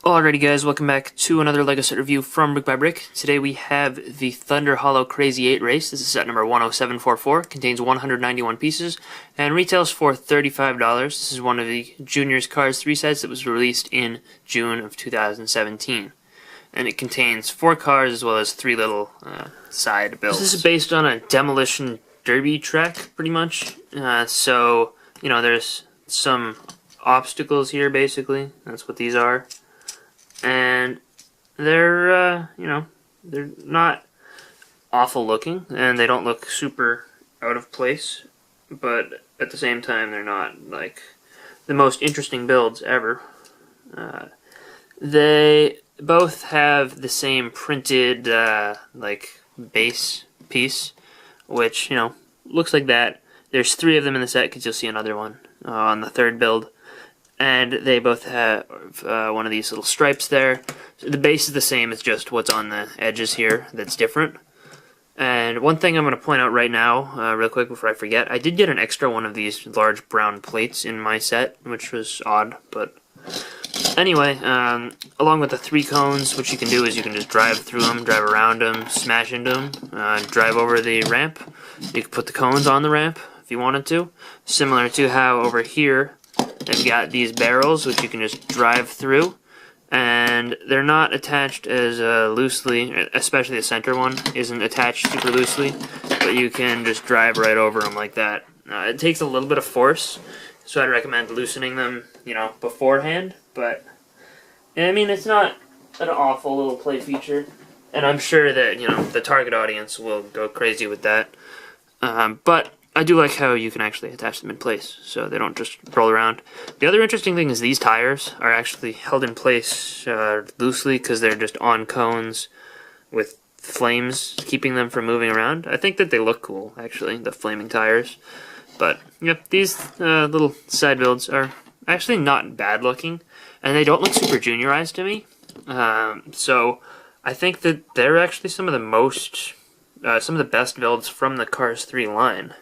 Alrighty guys, welcome back to another LEGO set review from BrickByBrick. Today we have the Thunder Hollow Crazy 8 race. This is set number 10744, contains 191 pieces, and retails for $35. This is one of the Juniors Cars 3 sets that was released in June of 2017. And it contains 4 cars as well as 3 little side builds. This is based on a demolition derby track, pretty much. So, you know, there's some obstacles here, basically. That's what these are. And they're, you know, they're not awful looking, and they don't look super out of place, but at the same time, they're not, like, the most interesting builds ever. They both have the same printed, like, base piece, which, you know, looks like that. There's 3 of them in the set, because you'll see another one on the 3rd build. And they both have one of these little stripes there. So the base is the same, it's just what's on the edges here that's different. And one thing I'm going to point out right now, real quick before I forget, I did get an extra one of these large brown plates in my set, which was odd, but anyway, along with the 3 cones, what you can do is you can just drive through them, drive around them, smash into them, drive over the ramp. You can put the cones on the ramp if you wanted to, similar to how over here they've got these barrels which you can just drive through, and they're not attached as loosely, especially the center one isn't attached super loosely, but you can just drive right over them like that. It takes a little bit of force, so I'd recommend loosening them, you know, beforehand, but I mean, it's not an awful little play feature, and I'm sure that, you know, the target audience will go crazy with that, but I do like how you can actually attach them in place, so they don't just roll around. The other interesting thing is these tires are actually held in place loosely because they're just on cones with flames keeping them from moving around. I think that they look cool, actually, the flaming tires. But, yep, these little side builds are actually not bad looking, and they don't look super juniorized to me. So I think that they're actually some of the best builds from the Cars 3 line.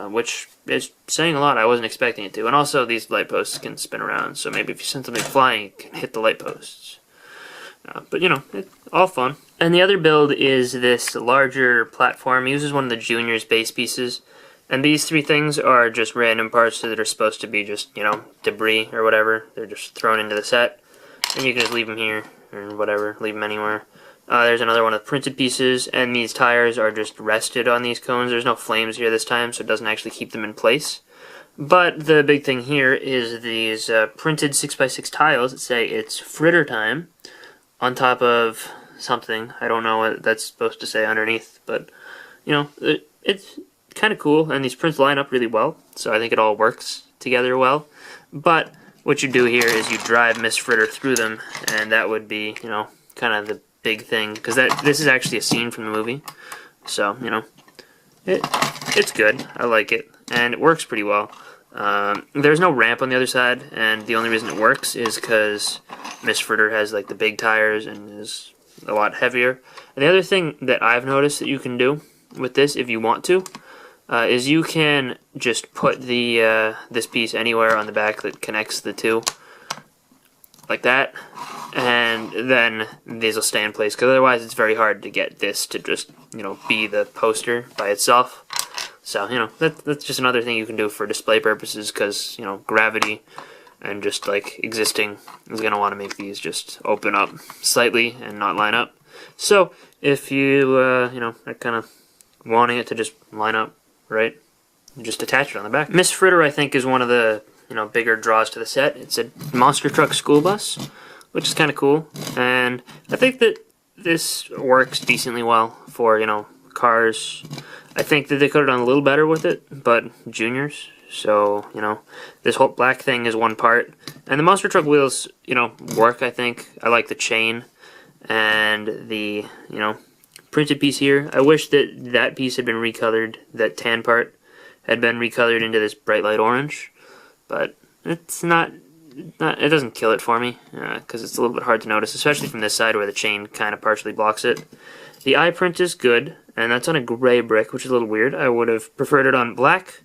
Which is saying a lot. I wasn't expecting it to. And also, these light posts can spin around, so maybe if you send something flying, it can hit the light posts. But, you know, it's all fun. And the other build is this larger platform. It uses one of the Juniors base pieces. And these 3 things are just random parts that are supposed to be just, you know, debris or whatever. They're just thrown into the set. And you can just leave them here, or whatever, leave them anywhere. There's another one of the printed pieces, and these tires are just rested on these cones. There's no flames here this time, so it doesn't actually keep them in place. But the big thing here is these printed 6x6 tiles that say it's Fritter time on top of something. I don't know what that's supposed to say underneath, but, you know, it's kind of cool, and these prints line up really well, so I think it all works together well. But what you do here is you drive Miss Fritter through them, and that would be, you know, kind of the big thing, because this is actually a scene from the movie, so, you know, it's good. I like it, and it works pretty well. There's no ramp on the other side, and the only reason it works is because Miss Fritter has, like, the big tires and is a lot heavier. And the other thing that I've noticed that you can do with this, if you want to, is you can just put the this piece anywhere on the back that connects the 2, like that, and then these will stay in place, because otherwise it's very hard to get this to just, you know, be the poster by itself. So, you know, that's just another thing you can do for display purposes, because, you know, gravity and just, like, existing is going to want to make these just open up slightly and not line up. So, if you, you know, are kind of wanting it to just line up, right, you just attach it on the back. Miss Fritter, I think, is one of the, you know, bigger draws to the set. It's a monster truck school bus, which is kind of cool, and I think that this works decently well for, you know, cars. I think that they could have done a little better with it, but Juniors, so, you know, this whole black thing is one part, and the monster truck wheels, you know, work, I think. I like the chain, and the, you know, printed piece here. I wish that that piece had been recolored, that tan part had been recolored into this bright light orange, but it's not, it doesn't kill it for me, because it's a little bit hard to notice, especially from this side where the chain kind of partially blocks it. The eye print is good, and that's on a gray brick, which is a little weird. I would have preferred it on black.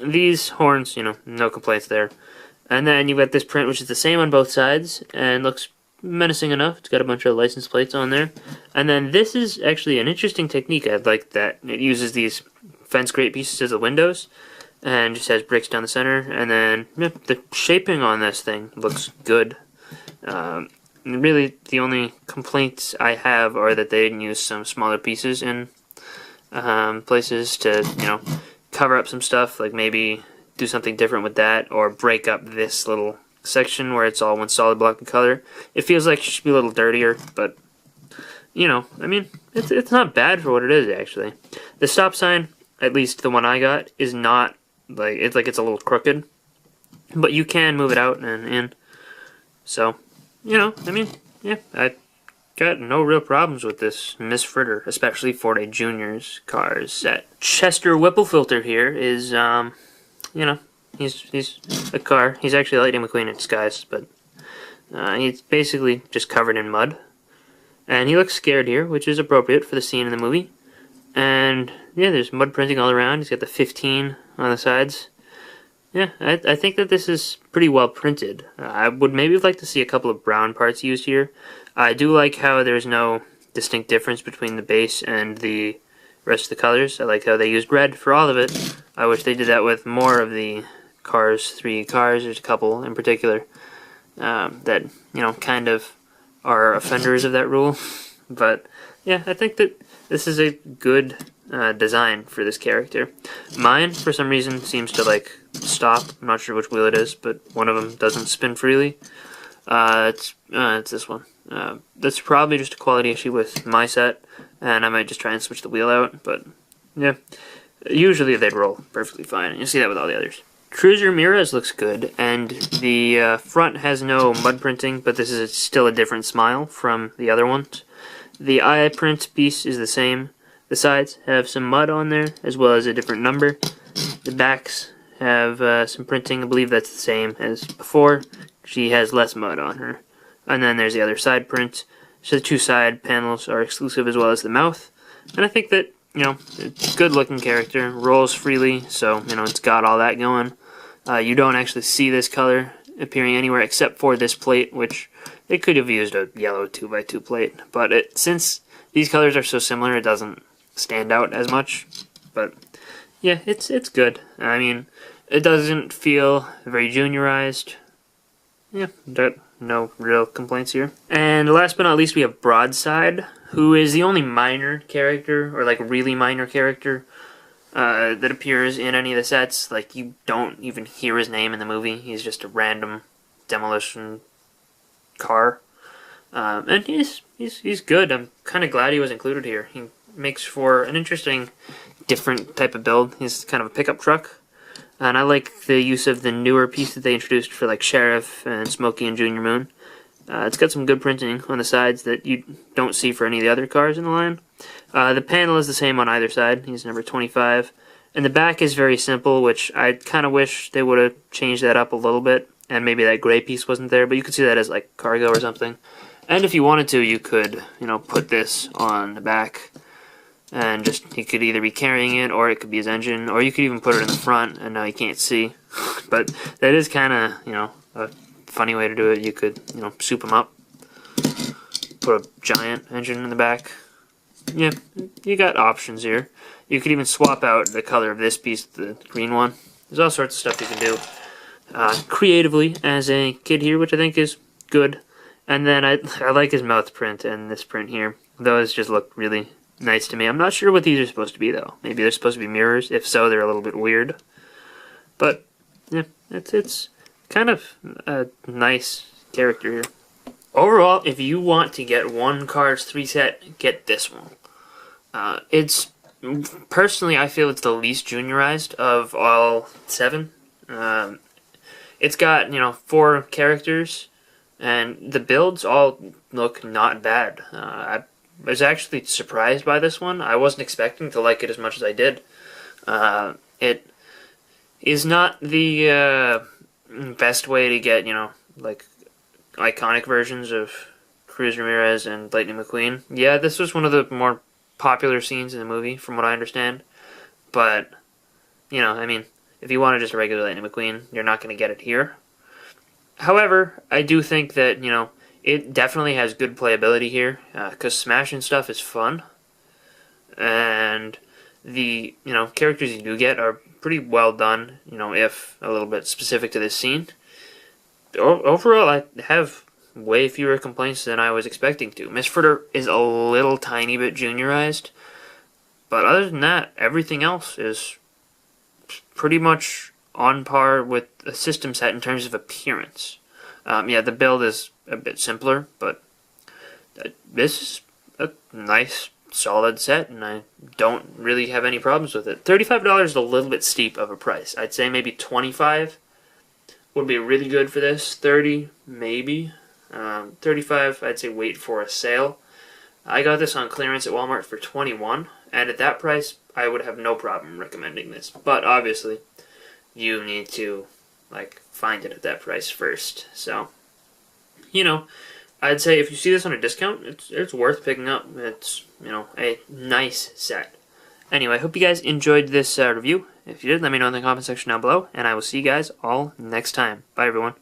These horns, you know, no complaints there. And then you've got this print, which is the same on both sides, and looks menacing enough. It's got a bunch of license plates on there. And then this is actually an interesting technique. I like that it uses these fence grate pieces as the windows, and just has bricks down the center. And then the shaping on this thing looks good. Really, the only complaints I have are that they didn't use some smaller pieces in places to, cover up some stuff, like maybe do something different with that, or break up this little section where it's all one solid block of color. It feels like it should be a little dirtier, but, I mean, it's not bad for what it is, actually. The stop sign, at least the one I got, is not, it's a little crooked, but you can move it out and in. So, I got no real problems with this Miss Fritter, especially for a junior's cars set. Chester Whipple filter here is, he's a car. He's actually Lightning McQueen in disguise, but he's basically just covered in mud. And he looks scared here, which is appropriate for the scene in the movie. And, yeah, there's mud printing all around. He's got the 15 on the sides. Yeah, I think that this is pretty well printed. I would maybe like to see a couple of brown parts used here. I do like how there's no distinct difference between the base and the rest of the colors. I like how they used red for all of it. I wish they did that with more of the Cars 3 cars. There's a couple in particular that, kind of are offenders of that rule. But, yeah, I think that this is a good design for this character. Mine, for some reason, seems to, stop. I'm not sure which wheel it is, but one of them doesn't spin freely. It's this one. That's probably just a quality issue with my set, and I might just try and switch the wheel out, but, yeah. Usually they'd roll perfectly fine, and you'll see that with all the others. Cruiser Mira's looks good, and the front has no mud printing, but this is still a different smile from the other ones. The eye print piece is the same. The sides have some mud on there, as well as a different number. The backs have some printing. I believe that's the same as before. She has less mud on her. And then there's the other side print. So the two side panels are exclusive, as well as the mouth. And I think that, it's a good looking character. Rolls freely, so, it's got all that going. You don't actually see this color appearing anywhere except for this plate, which they could have used a yellow 2x2 plate. But since these colors are so similar, it doesn't stand out as much. But yeah, it's good. I mean, it doesn't feel very juniorized. Yeah, no real complaints here. And last but not least, we have Broadside, who is the only minor character, or really minor character, that appears in any of the sets. You don't even hear his name in the movie. He's just a random demolition car. And he's good. I'm kind of glad he was included here. He makes for an interesting, different type of build. He's kind of a pickup truck. And I like the use of the newer piece that they introduced for Sheriff and Smokey and Junior Moon. It's got some good printing on the sides that you don't see for any of the other cars in the line. The panel is the same on either side. He's number 25. And the back is very simple, which I kind of wish they would have changed that up a little bit. And maybe that gray piece wasn't there, but you could see that as cargo or something. And if you wanted to, you could, put this on the back. And he could either be carrying it, or it could be his engine, or you could even put it in the front, and now you can't see. But that is kind of, a funny way to do it. You could, soup them up, put a giant engine in the back. Yeah, you got options here. You could even swap out the color of this piece, the green one. There's all sorts of stuff you can do creatively as a kid here, which I think is good. And then I like his mouth print and this print here. Those just look really nice to me. I'm not sure what these are supposed to be, though. Maybe they're supposed to be mirrors. If so, they're a little bit weird. But, yeah, it's kind of a nice character here. Overall, if you want to get one Cars 3 set, get this one. Personally, I feel it's the least juniorized of all 7. It's got, 4 characters, and the builds all look not bad. I was actually surprised by this one. I wasn't expecting to like it as much as I did. It is not the best way to get, iconic versions of Cruiser Ramirez and Lightning McQueen. Yeah, this was one of the more popular scenes in the movie, from what I understand. But, if you wanted just a regular Lightning McQueen, you're not going to get it here. However, I do think that, it definitely has good playability here, because smashing stuff is fun, and the, characters you do get are pretty well done, if a little bit specific to this scene. Overall, I have way fewer complaints than I was expecting to. Miss Fritter is a little tiny bit juniorized, but other than that, everything else is pretty much on par with a system set in terms of appearance. Yeah, the build is a bit simpler, but this is a nice, solid set, and I don't really have any problems with it. $35 is a little bit steep of a price. I'd say maybe $25 would be really good for this. $30, maybe. $35, I'd say wait for a sale. I got this on clearance at Walmart for $21, and at that price, I would have no problem recommending this. But obviously, you need to find it at that price first. So, I'd say if you see this on a discount, it's worth picking up. It's a nice set. Anyway, I hope you guys enjoyed this review. If you did, let me know in the comment section down below, and I will see you guys all next time. Bye, everyone.